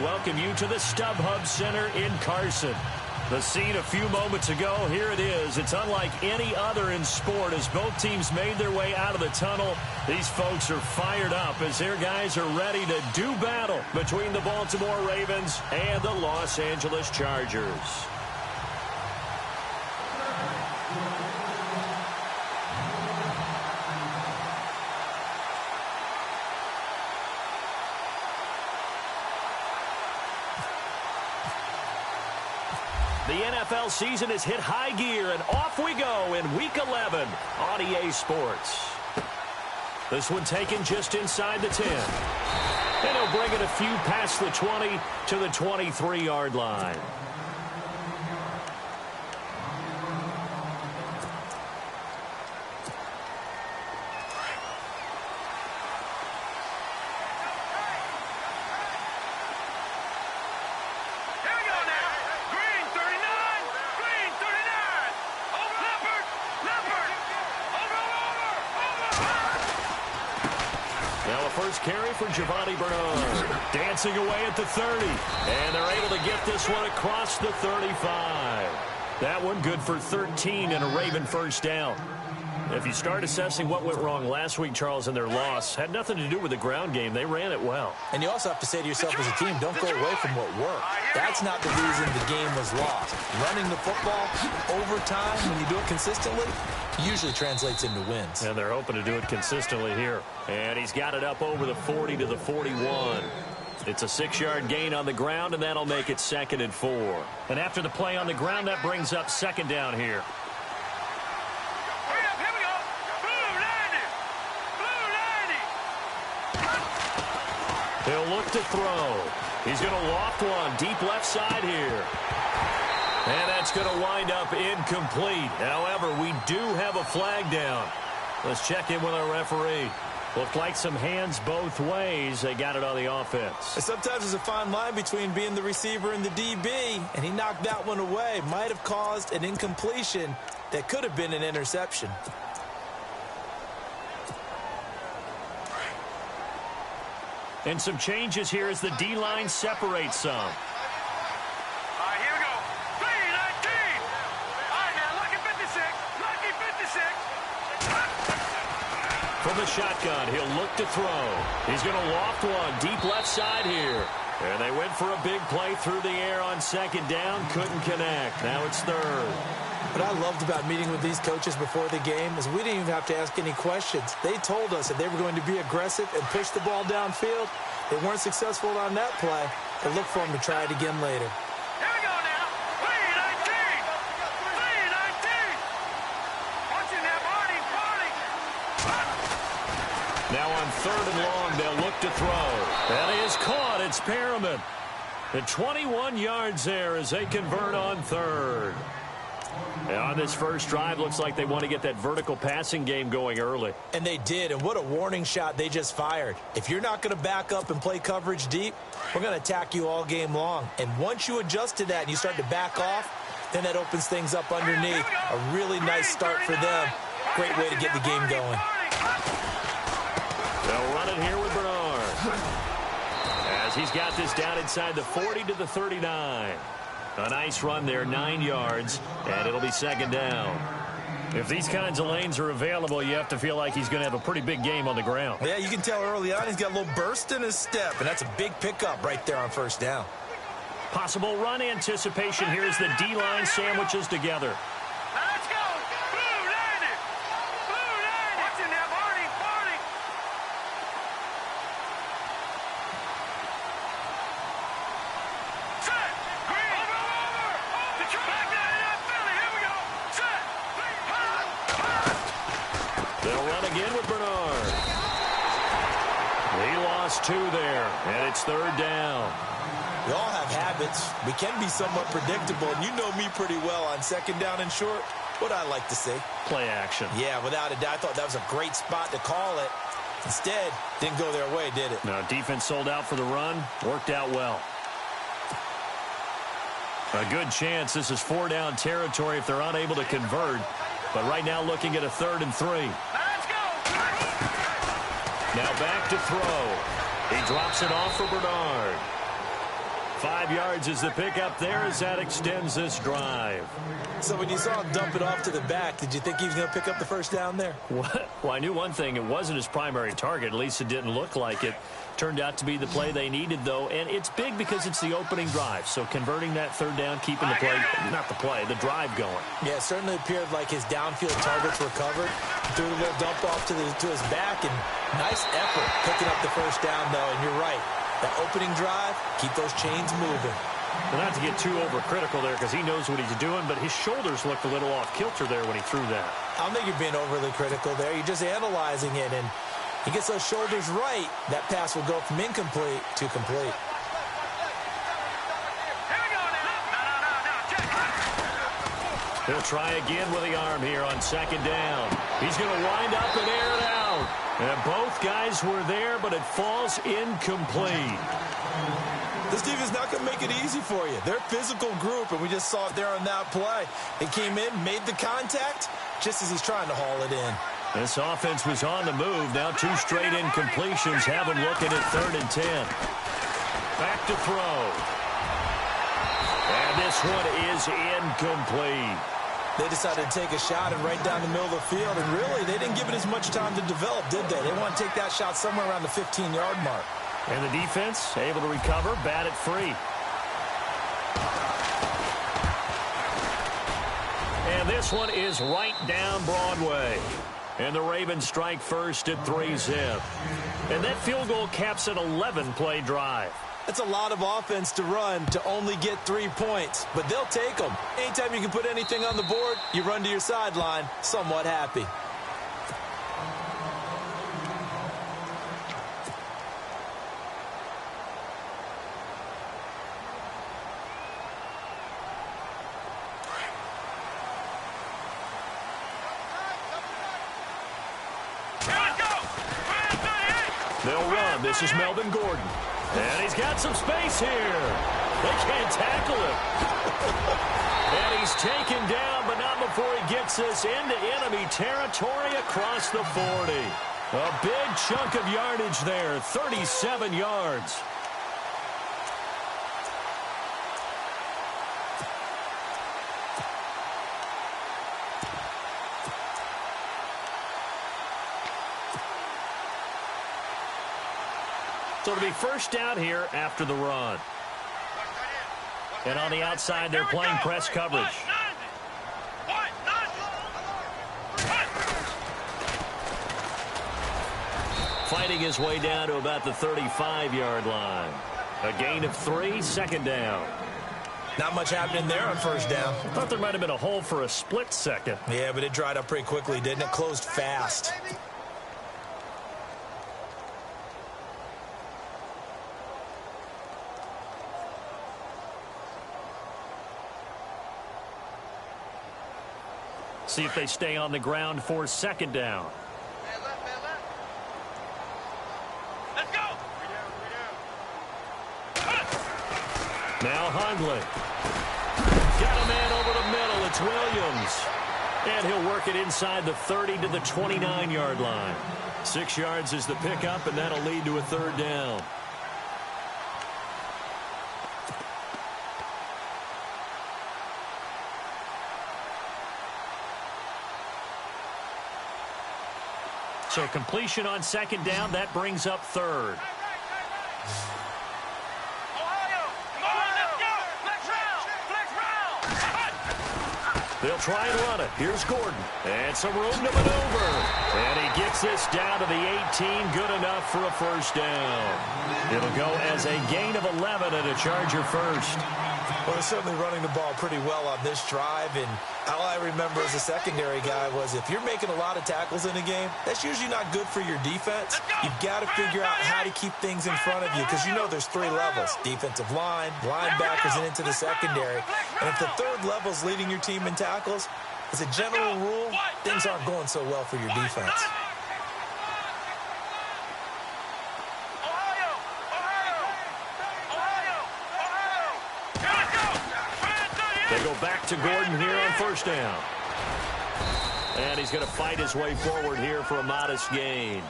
welcome you to the StubHub Center in Carson. The scene a few moments ago, here it is. It's unlike any other in sport as both teams made their way out of the tunnel. These folks are fired up as their guys are ready to do battle between the Baltimore Ravens and the Los Angeles Chargers. The NFL season has hit high gear, and off we go in Week 11 on EA Sports. This one taken just inside the 10. And he'll bring it a few past the 20 to the 23-yard line. First carry for Giovanni Bernard. Dancing away at the 30. And they're able to get this one across the 35. That one good for 13 and a Raven first down. If you start assessing what went wrong last week, Charles, in their loss, had nothing to do with the ground game. They ran it well. And you also have to say to yourself as a team, don't go away from what worked. That's not the reason the game was lost. Running the football over time, when you do it consistently, usually translates into wins. And they're hoping to do it consistently here. And he's got it up over the 40 to the 41. It's a 6-yard gain on the ground, and that'll make it 2nd and 4. And after the play on the ground, that brings up 2nd down here. He'll look to throw. He's going to loft one deep left side here. And that's going to wind up incomplete. However, we do have a flag down. Let's check in with our referee. Looked like some hands both ways. They got it on the offense. Sometimes there's a fine line between being the receiver and the DB, and he knocked that one away. Might have caused an incompletion that could have been an interception. And some changes here as the D-line separates some. All right, here we go. 3-19. All right, now, lucky 56. Lucky 56. From the shotgun, he'll look to throw. He's going to loft one deep left side here. And they went for a big play through the air on 2nd down. Couldn't connect. Now it's 3rd. What I loved about meeting with these coaches before the game is we didn't even have to ask any questions. They told us that they were going to be aggressive and push the ball downfield. They weren't successful on that play, but look for them to try it again later. Here we go now. 3-19. 3-19. Watching that party. Now on 3rd and long, they'll look to throw. That is caught. It's Perriman. And 21 yards there as they convert on 3rd. And on this first drive, looks like they want to get that vertical passing game going early. And they did, and what a warning shot they just fired. If you're not going to back up and play coverage deep, we're going to attack you all game long. And once you adjust to that and you start to back off, then that opens things up underneath. A really nice start for them. Great way to get the game going. They'll run it here with Bernard. As he's got this down inside the 40 to the 39. A nice run there, 9 yards, and it'll be 2nd down. If these kinds of lanes are available, you have to feel like he's going to have a pretty big game on the ground. Yeah, you can tell early on he's got a little burst in his step, and that's a big pickup right there on 1st down. Possible run anticipation here as the D-line sandwiches together. Let's go. Blue landed. Blue landed. Watching that party. Set. Green. Over. The track down in Philly. Here we go. Set. They'll run again with Bernard. He lost 2 there, and it's 3rd down. We all have habits. We can be somewhat predictable, and you know me pretty well on 2nd down and short. What I like to see. Play action. Yeah, without a doubt. I thought that was a great spot to call it. Instead, didn't go their way, did it? No, defense sold out for the run. Worked out well. A good chance this is 4-down territory if they're unable to convert. But right now looking at a 3rd and 3. Let's go. Now back to throw. He drops it off for Bernard. 5 yards is the pickup there as that extends this drive. So when you saw him dump it off to the back, did you think he was going to pick up the first down there? Well, I knew one thing. It wasn't his primary target. At least it didn't look like it. Turned out to be the play they needed, though. And it's big because it's the opening drive. So converting that third down, keeping the drive going. Yeah, it certainly appeared like his downfield targets were covered. Threw a little dump off to his back, and nice effort picking up the first down, though. And you're right. That opening drive, keep those chains moving. Well, not to get too overcritical there because he knows what he's doing, but his shoulders looked a little off kilter there when he threw that. I don't think you're being overly critical there. You're just analyzing it, and he gets those shoulders right. That pass will go from incomplete to complete. He'll try again with the arm here on second down. He's going to wind up and air it out. And both guys were there, but it falls incomplete. This defense is not going to make it easy for you. They're a physical group, and we just saw it there on that play. He came in, made the contact, just as he's trying to haul it in. This offense was on the move. Now 2 straight incompletions have him looking at 3rd and 10. Back to throw. And this one is incomplete. They decided to take a shot and right down the middle of the field, and really, they didn't give it as much time to develop, did they? They want to take that shot somewhere around the 15-yard mark. And the defense able to recover, bat it free. And this one is right down Broadway. And the Ravens strike first at 3-zip. And that field goal caps an 11-play drive. That's a lot of offense to run to only get 3 points, but they'll take them. Anytime you can put anything on the board, you run to your sideline somewhat happy. They'll run. This is Melvin Gordon. And he's got some space here. They can't tackle him. And he's taken down, but not before he gets this into enemy territory across the 40. A big chunk of yardage there, 37 yards. So it'll be first down here after the run. And on the outside, they're playing press coverage. Fighting his way down to about the 35-yard line. A gain of 3, 2nd down. Not much happening there on first down. I thought there might have been a hole for a split second. Yeah, but it dried up pretty quickly, didn't it? Closed fast. See if they stay on the ground for 2nd down. Let's go. Now Hundley. Got a man over the middle. It's Williams. And he'll work it inside the 30 to the 29-yard line. 6 yards is the pickup, and that'll lead to a 3rd down. So completion on 2nd down, that brings up 3rd. They'll try and run it. Here's Gordon. And some room to maneuver. And he gets this down to the 18. Good enough for a first down. It'll go as a gain of 11 and a Charger first. Well, they're certainly running the ball pretty well on this drive, and all I remember as a secondary guy was if you're making a lot of tackles in a game, that's usually not good for your defense. You've got to figure out how to keep things in front of you because you know there's 3 levels, defensive line, linebackers, and into the secondary. And if the 3rd level is leading your team in tackles, as a general rule, things aren't going so well for your defense. They go back to Gordon here on first down. And he's going to fight his way forward here for a modest gain.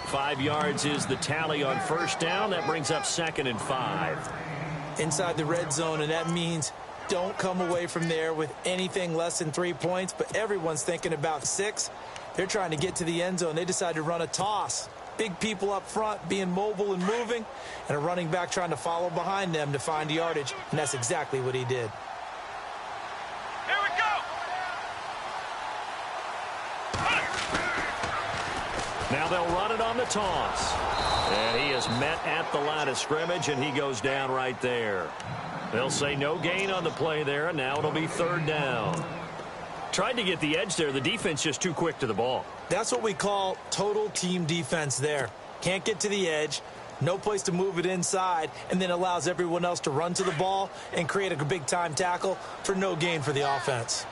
5 yards is the tally on first down. That brings up 2nd and 5. inside the red zone, and that means don't come away from there with anything less than 3 points, but everyone's thinking about 6. They're trying to get to the end zone. They decide to run a toss. Big people up front being mobile and moving, and a running back trying to follow behind them to find yardage, and that's exactly what he did. Here we go. Now they'll run it on the toss. And he is met at the line of scrimmage, and he goes down right there. They'll say no gain on the play there, and now it'll be 3rd down. Tried to get the edge there. The defense just too quick to the ball. That's what we call total team defense there. Can't get to the edge, no place to move it inside, and then allows everyone else to run to the ball and create a big-time tackle for no gain for the offense.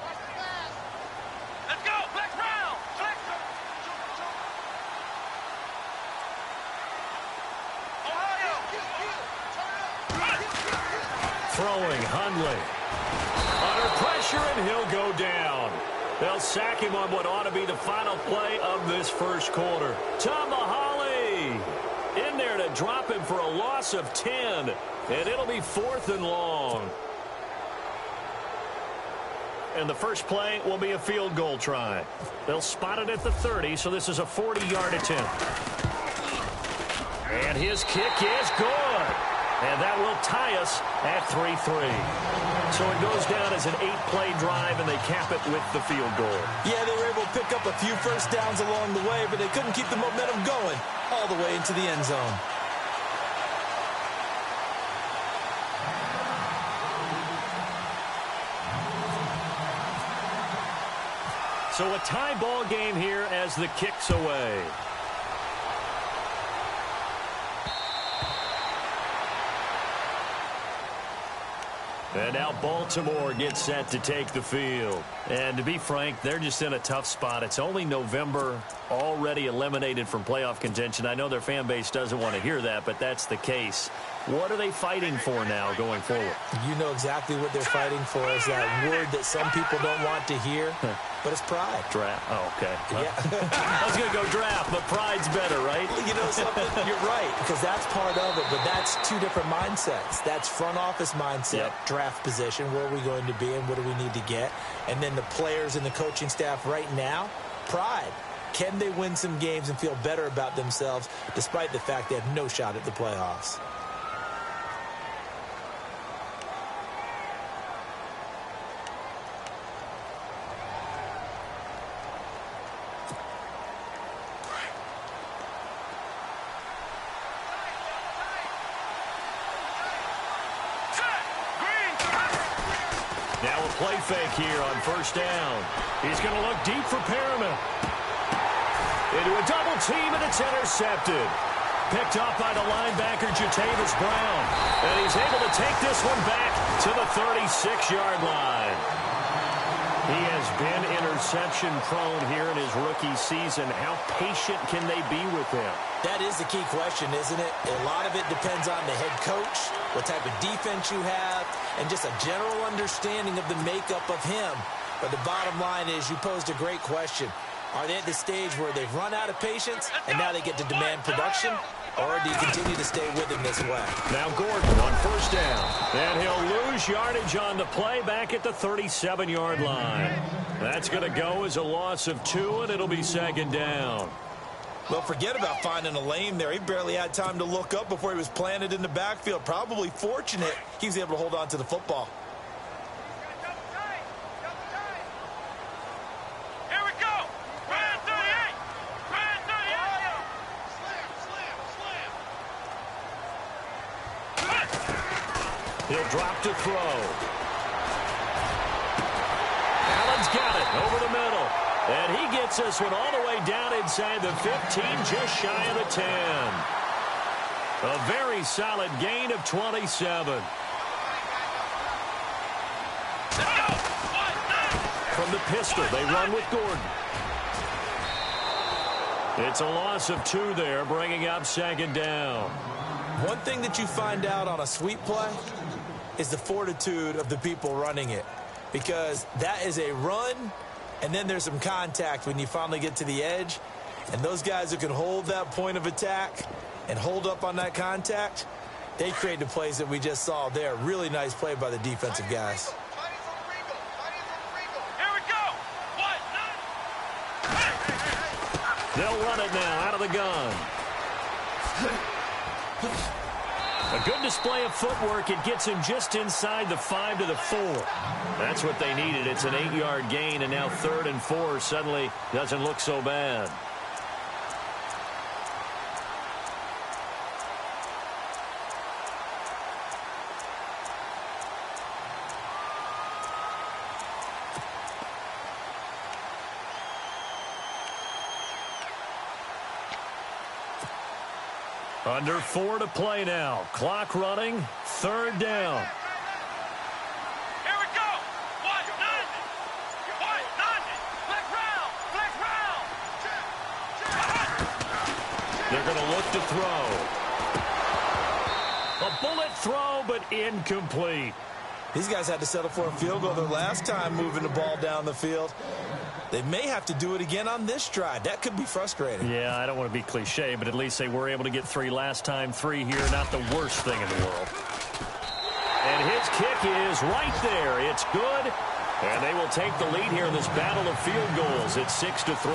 Let's go. Flex round. Flex. Ohio. Throwing, Hundley. Under pressure, and he'll go down. They'll sack him on what ought to be the final play of this first quarter. Tomahali in there to drop him for a loss of 10, and it'll be 4th and long. And the first play will be a field goal try. They'll spot it at the 30, so this is a 40-yard attempt. And his kick is good. And that will tie us at 3-3. So it goes down as an 8-play drive, and they cap it with the field goal. Yeah, they were able to pick up a few first downs along the way, but they couldn't keep the momentum going all the way into the end zone. So a tie ball game here as the kick's away. And now Baltimore gets set to take the field. And to be frank, they're just in a tough spot. It's only November, already eliminated from playoff contention. I know their fan base doesn't want to hear that, but that's the case. What are they fighting for now going forward? You know exactly what they're fighting for is that word that some people don't want to hear, but it's pride. Draft. Oh, okay. Yeah. I was going to go draft, but pride's better, right? You know something? You're right, because that's part of it, but that's two different mindsets. That's front office mindset, draft position, where are we going to be and what do we need to get? And then the players and the coaching staff right now, pride. Can they win some games and feel better about themselves despite the fact they have no shot at the playoffs? Now a play fake here on first down. He's going to look deep for Perriman. Into a double team, and it's intercepted. Picked up by the linebacker, Jatavis Brown. And he's able to take this one back to the 36-yard line. He has been interception-prone here in his rookie season. How patient can they be with him? That is the key question, isn't it? A lot of it depends on the head coach, what type of defense you have, and just a general understanding of the makeup of him. But the bottom line is you posed a great question. Are they at the stage where they've run out of patience and now they get to demand production? Or do you continue to stay with him this way? Now Gordon on first down. And he'll lose yardage on the play back at the 37-yard line. That's going to go as a loss of 2, and it'll be 2nd down. Well, forget about finding a lane there. He barely had time to look up before he was planted in the backfield. Probably fortunate he was able to hold on to the football. Here we go. Red 38. Red 38. He'll drop to throw. Allen's got it over the middle. And he gets this one all the way down inside the 15, just shy of the 10. A very solid gain of 27. From the pistol, they run with Gordon. It's a loss of 2 there, bringing up 2nd down. One thing that you find out on a sweep play is the fortitude of the people running it. Because that is a run, and then there's some contact when you finally get to the edge. And those guys who can hold that point of attack and hold up on that contact, They create the plays that we just saw there. Really nice play by the defensive guys. Here we go. What? They'll run it now out of the gun. A good display of footwork. It gets him just inside the 5 to the 4. That's what they needed. It's an 8-yard gain, and now 3rd and 4 suddenly doesn't look so bad. Under 4 to play now. Clock running. 3rd down. Here we go. What? None. What? None. Black round. Black round. They're going to look to throw. A bullet throw, but incomplete. These guys had to settle for a field goal their last time moving the ball down the field. They may have to do it again on this drive. That could be frustrating. Yeah, I don't want to be cliche, but at least they were able to get 3 last time. 3 here, not the worst thing in the world. And his kick is right there. It's good. And they will take the lead here in this battle of field goals. It's 6 to 3.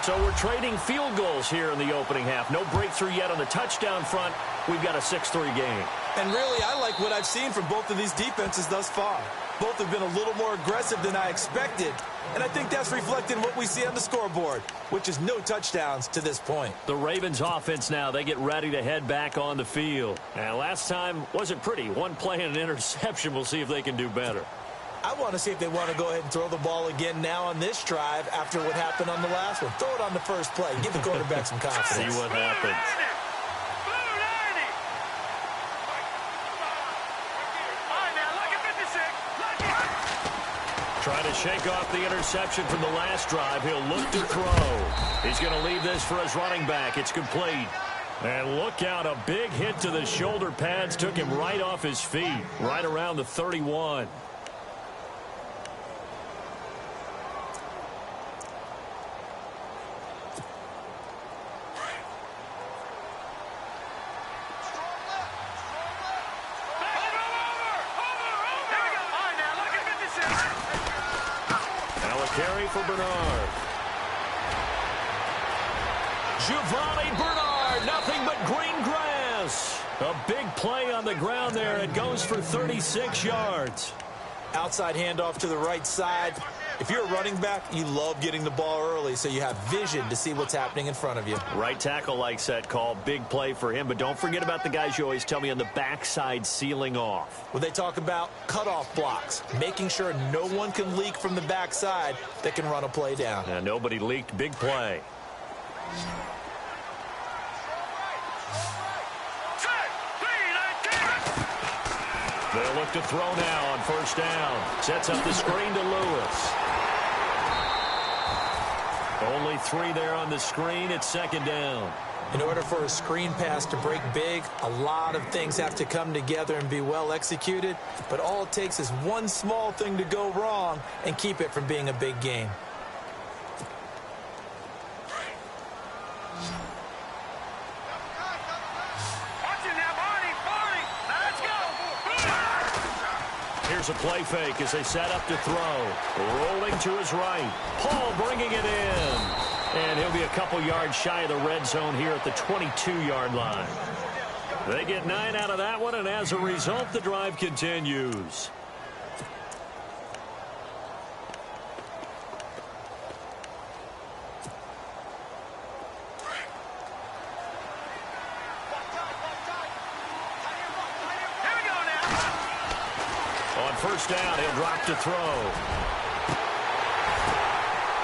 So we're trading field goals here in the opening half. No breakthrough yet on the touchdown front. We've got a 6-3 game. And really, I like what I've seen from both of these defenses thus far. Both have been a little more aggressive than I expected. And I think that's reflected in what we see on the scoreboard, which is no touchdowns to this point. The Ravens offense now, they get ready to head back on the field. And last time wasn't pretty. 1 play and an interception. We'll see if they can do better. I want to see if they want to go ahead and throw the ball again now on this drive after what happened on the last one. Throw it on the first play. Give the quarterback some confidence. See what happens. Trying to shake off the interception from the last drive. He'll look to throw. He's going to leave this for his running back. It's complete. And look out, a big hit to the shoulder pads took him right off his feet, right around the 31. Carry for Bernard. Giovanni Bernard, nothing but green grass. A big play on the ground there. It goes for 36 yards. Outside handoff to the right side. If you're a running back, you love getting the ball early so you have vision to see what's happening in front of you. Right tackle likes that call. Big play for him. But don't forget about the guys you always tell me on the backside sealing off. When they talk about cutoff blocks, making sure no one can leak from the backside that can run a play down. Nobody leaked. Big play. They'll look to throw now on 1st down. Sets up the screen to Lewis. Only 3 there on the screen. It's 2nd down. In order for a screen pass to break big, a lot of things have to come together and be well executed. But all it takes is one small thing to go wrong and keep it from being a big game. Here's a play fake as they set up to throw. Rolling to his right. Paul bringing it in. And he'll be a couple yards shy of the red zone here at the 22-yard line. They get 9 out of that one, and as a result, the drive continues. On 1st down, he'll drop to throw.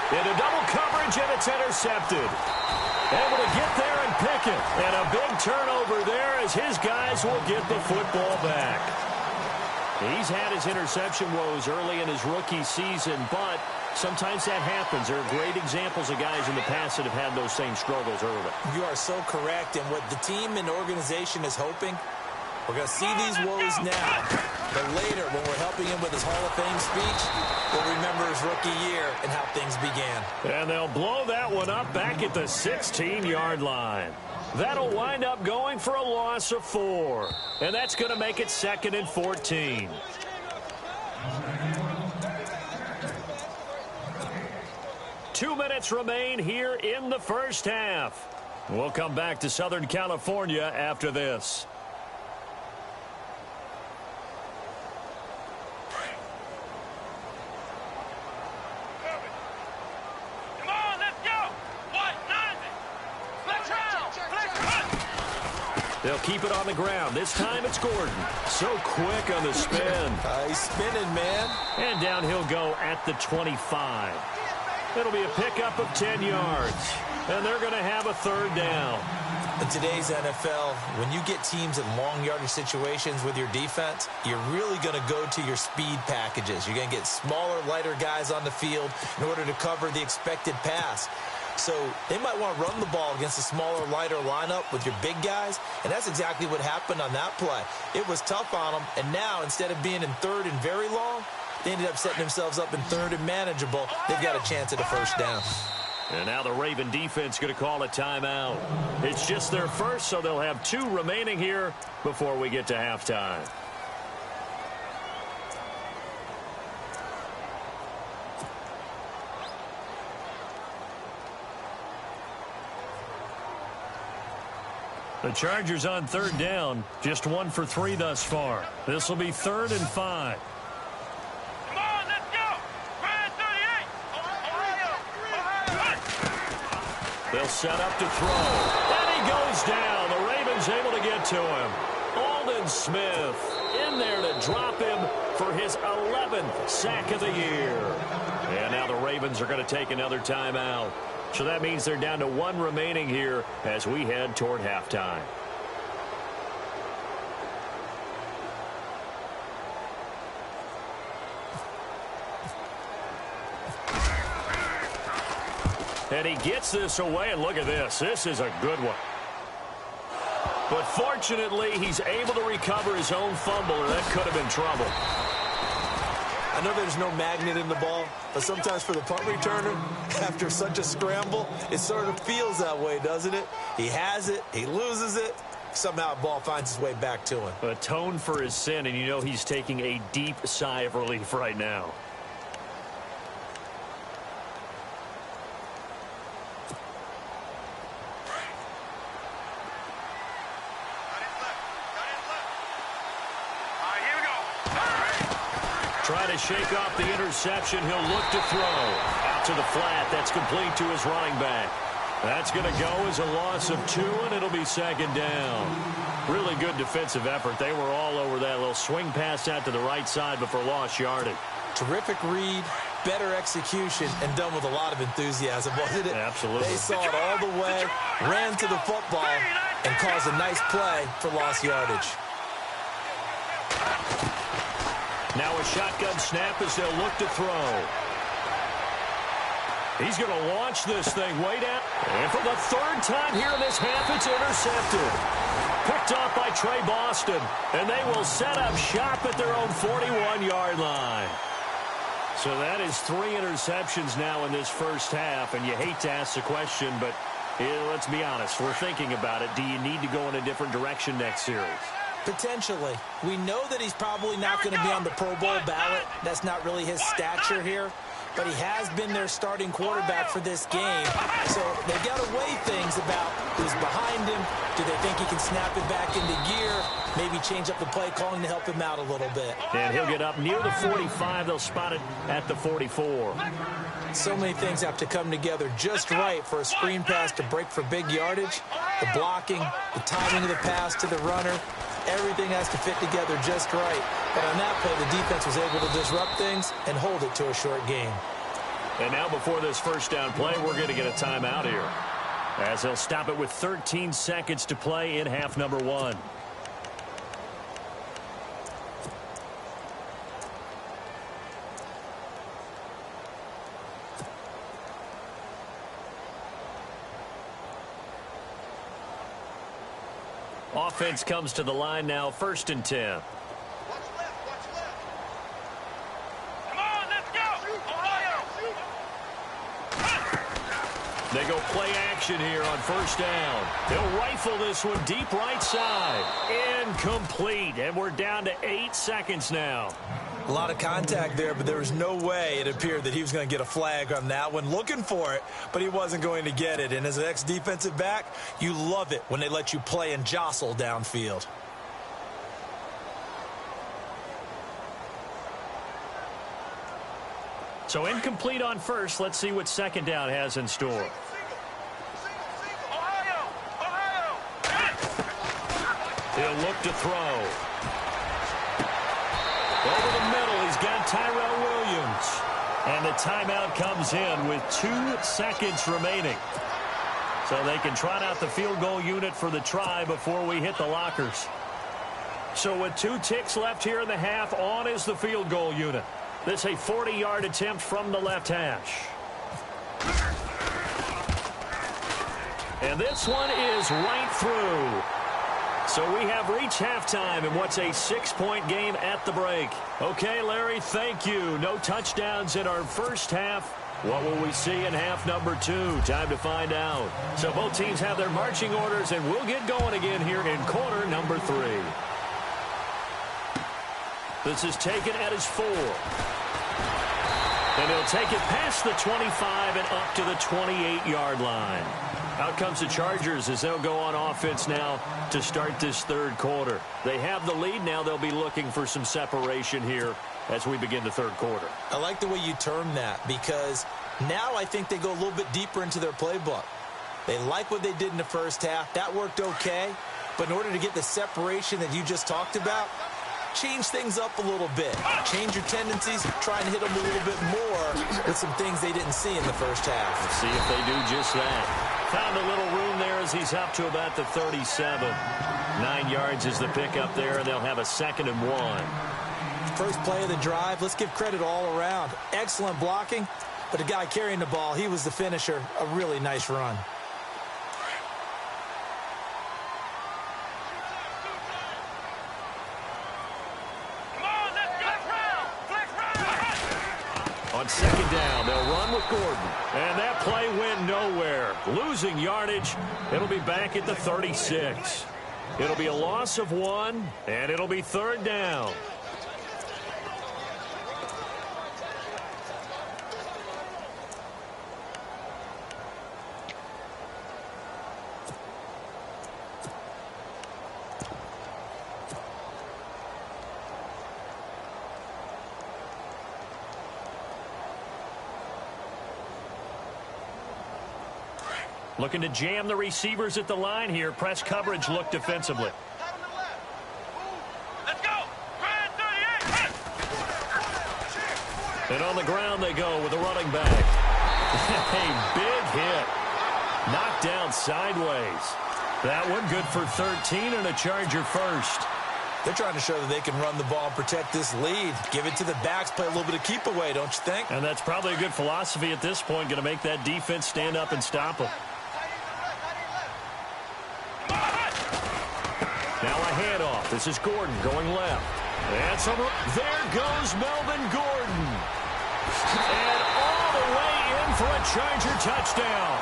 Into double coverage, and it's intercepted. Able to get there and pick it. And a big turnover there as his guys will get the football back. He's had his interception woes early in his rookie season, but sometimes that happens. There are great examples of guys in the past that have had those same struggles early. You are so correct. And what the team and organization is hoping, we're going to see these woes now. But later, when we're helping him with his Hall of Fame speech, we'll remember his rookie year and how things began. And they'll blow that one up back at the 16-yard line. That'll wind up going for a loss of 4. And that's going to make it 2nd and 14. Two minutes remain here in the first half. We'll come back to Southern California after this. They'll keep it on the ground. This time it's Gordon. So quick on the spin. He's spinning, man. And down he'll go at the 25. It'll be a pickup of 10 yards. And they're going to have a 3rd down. In today's NFL, when you get teams in long yardage situations with your defense, you're really going to go to your speed packages. You're going to get smaller, lighter guys on the field in order to cover the expected pass. So they might want to run the ball against a smaller, lighter lineup with your big guys, and that's exactly what happened on that play. It was tough on them, and now instead of being in 3rd and very long, they ended up setting themselves up in 3rd and manageable. They've got a chance at a 1st down. And now the Raven defense going to call a timeout. It's just their first, so they'll have 2 remaining here before we get to halftime. The Chargers on 3rd down, just 1 for 3 thus far. This will be 3rd and 5. Come on, let's go! Ryan 38! They'll set up to throw. And he goes down. The Ravens able to get to him. Aldon Smith in there to drop him for his 11th sack of the year. And now the Ravens are going to take another timeout. So that means they're down to 1 remaining here as we head toward halftime. And he gets this away, and look at this. This is a good one. But fortunately, he's able to recover his own fumble, or that could have been trouble. I know there's no magnet in the ball, but sometimes for the punt returner, after such a scramble, it sort of feels that way, doesn't it? He has it, he loses it, somehow the ball finds its way back to him. Atone for his sin, and you know he's taking a deep sigh of relief right now. Trying to shake off the interception. He'll look to throw. Out to the flat. That's complete to his running back. That's going to go as a loss of 2, and it'll be 2nd down. Really good defensive effort. They were all over that little swing pass out to the right side, but for lost yardage. Terrific read, better execution, and done with a lot of enthusiasm, wasn't it? Absolutely. They saw it all the way, ran to the football, and caused a nice play for lost yardage. Now a shotgun snap as they'll look to throw. He's going to launch this thing way down. And for the 3rd time here in this half, it's intercepted. Picked off by Trey Boston. And they will set up shop at their own 41-yard line. So that is 3 interceptions now in this first half. And you hate to ask the question, but let's be honest. We're thinking about it. Do you need to go in a different direction next series? Potentially. We know that he's probably not going to be on the Pro Bowl ballot. That's not really his stature here. But he has been their starting quarterback for this game. So they've got to weigh things about who's behind him. Do they think he can snap it back into gear? Maybe change up the play calling to help him out a little bit. And he'll get up near the 45. They'll spot it at the 44. So many things have to come together just right for a screen pass to break for big yardage. The blocking, the timing of the pass to the runner. Everything has to fit together just right. But on that play, the defense was able to disrupt things and hold it to a short game. And now before this first down play, we're going to get a timeout here, as they'll stop it with 13 seconds to play in half number 1. Offense comes to the line now, 1st and 10. Watch left, watch left. Come on, let's go! Ohio! They go play action here on first down. They'll rifle this one deep right side. Incomplete, and we're down to 8 seconds now. A lot of contact there, but there was no way it appeared that he was going to get a flag on that one. Looking for it, but he wasn't going to get it. And as an ex-defensive back, you love it when they let you play and jostle downfield. So incomplete on first. Let's see what second down has in store. He'll look to throw. Over the middle, he's got Tyrell Williams. And the timeout comes in with 2 seconds remaining. So they can trot out the field goal unit for the try before we hit the lockers. So with 2 ticks left here in the half, on is the field goal unit. This a 40-yard attempt from the left hash. And this one is right through. So we have reached halftime in what's a 6-point game at the break. Okay, Larry, thank you. No touchdowns in our first half. What will we see in half number 2? Time to find out. So both teams have their marching orders, and we'll get going again here in quarter number 3. This is taken at his 4. And he'll take it past the 25 and up to the 28-yard line. Out comes the Chargers as they'll go on offense now to start this third quarter. They have the lead. Now they'll be looking for some separation here as we begin the third quarter. I like the way you term that because now I think they go a little bit deeper into their playbook. They like what they did in the first half. That worked okay. But in order to get the separation that you just talked about, change things up a little bit. Change your tendencies. Try and hit them a little bit more with some things they didn't see in the first half. Let's see if they do just that. Found a little room there as he's up to about the 37. 9 yards is the pickup there, and they'll have a 2nd and 1. First play of the drive. Let's give credit all around. Excellent blocking, but the guy carrying the ball, he was the finisher. A really nice run. On second down, they'll run with Gordon. And that play went nowhere. Losing yardage. It'll be back at the 36. It'll be a loss of 1, and it'll be 3rd down. Looking to jam the receivers at the line here. Press coverage look defensively. Let's go. And on the ground they go with a running back. A big hit. Knocked down sideways. That one good for 13 and a Charger first. They're trying to show that they can run the ball and protect this lead. Give it to the backs, play a little bit of keep away, don't you think? And that's probably a good philosophy at this point. Going to make that defense stand up and stop them. Now a handoff. This is Gordon going left. And there goes Melvin Gordon. And all the way in for a Charger touchdown.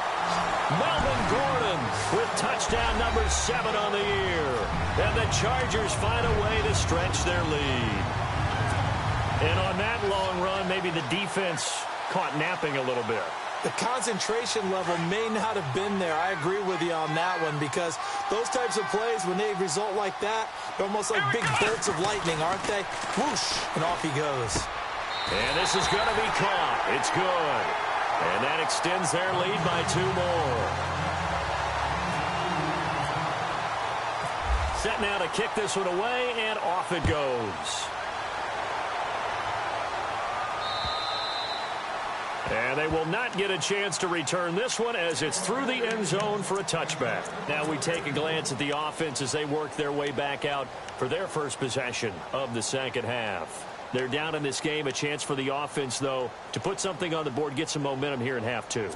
Melvin Gordon with touchdown number 7 on the year. And the Chargers find a way to stretch their lead. And on that long run, maybe the defense caught napping a little bit. The concentration level may not have been there. I agree with you on that one because those types of plays, when they result like that, they're almost like big bolts of lightning, aren't they? Whoosh, and off he goes. And this is going to be caught. It's good. And that extends their lead by 2 more. Set now to kick this one away, and off it goes. And they will not get a chance to return this one as it's through the end zone for a touchback. Now we take a glance at the offense as they work their way back out for their first possession of the second half. They're down in this game. A chance for the offense, though, to put something on the board, get some momentum here in half 2.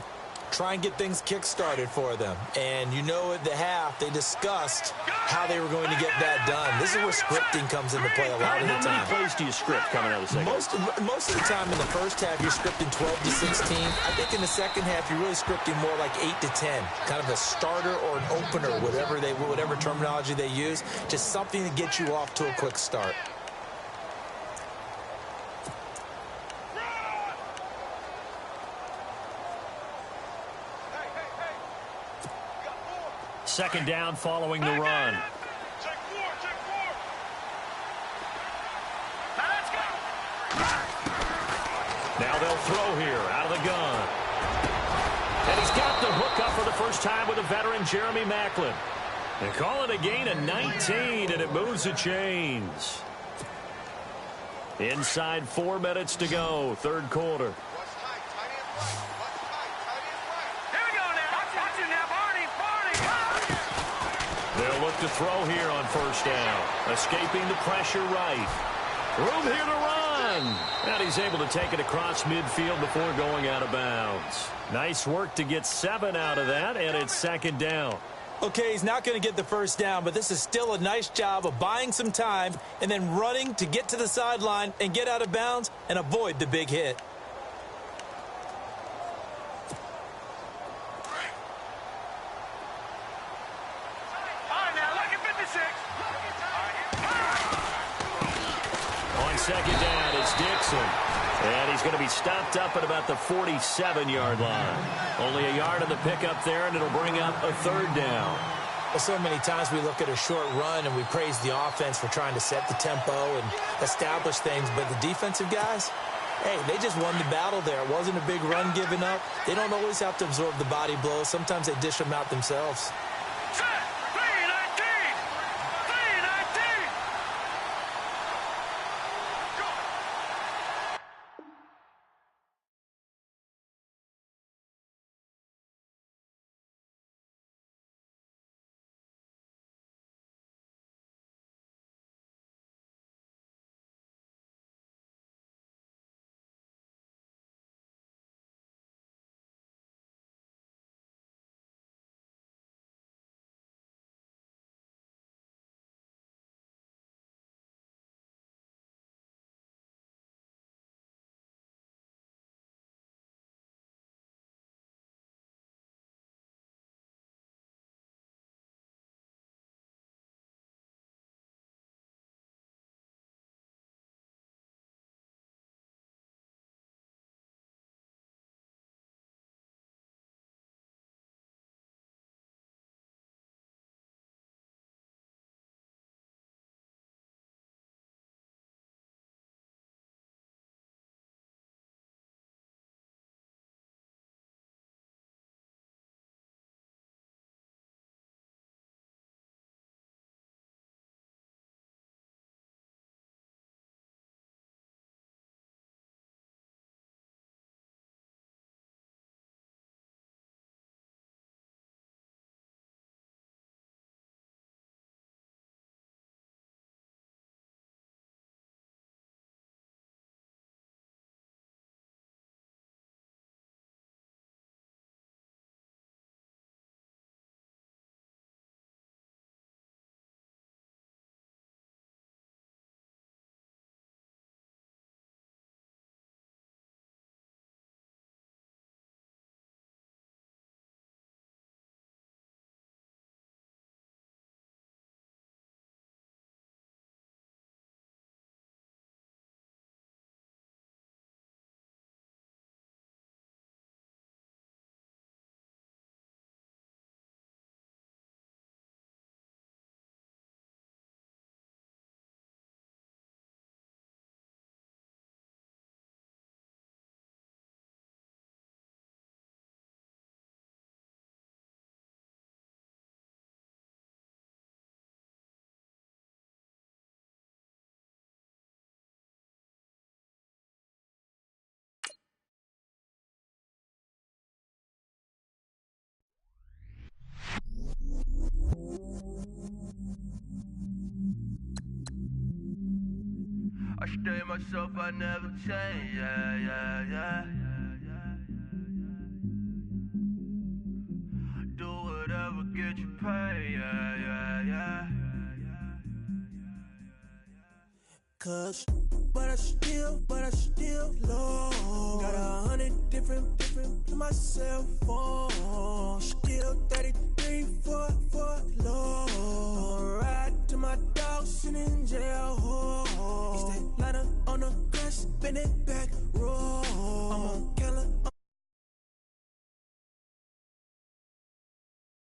try and get things kick-started for them. And you know at the half, they discussed how they were going to get that done. This is where scripting comes into play a lot of the time. How many plays do you script coming out of the second? Most of the time in the first half, you're scripting 12 to 16. I think in the second half, you're really scripting more like 8 to 10. Kind of a starter or an opener, whatever terminology they use. Just something to get you off to a quick start. Second down following the run. Check four. Now let's go. Now they'll throw here out of the gun. And he's got the hook up for the first time with a veteran, Jeremy Maclin. And call it a gain of 19, and it moves the chains. Inside 4 minutes to go, third quarter. They'll look to throw here on first down. Escaping the pressure right. Room here to run. And he's able to take it across midfield before going out of bounds. Nice work to get 7 out of that, and it's second down. Okay, he's not going to get the first down, but this is still a nice job of buying some time and then running to get to the sideline and get out of bounds and avoid the big hit. On second down, it's Dixon. And he's going to be stopped up at about the 47-yard line. Only a yard on the pickup there, and it'll bring up a third down. Well, so many times we look at a short run and we praise the offense for trying to set the tempo and establish things, but the defensive guys, hey, they just won the battle there. It wasn't a big run given up. They don't always have to absorb the body blows. Sometimes they dish them out themselves. I stay myself, I never change, yeah. Cause, but I still low. Got 100 different to my cell phone. Still 33 for low. I'ma ride to my dog sitting in jail. He stay line up on the grass, bend it back, roll.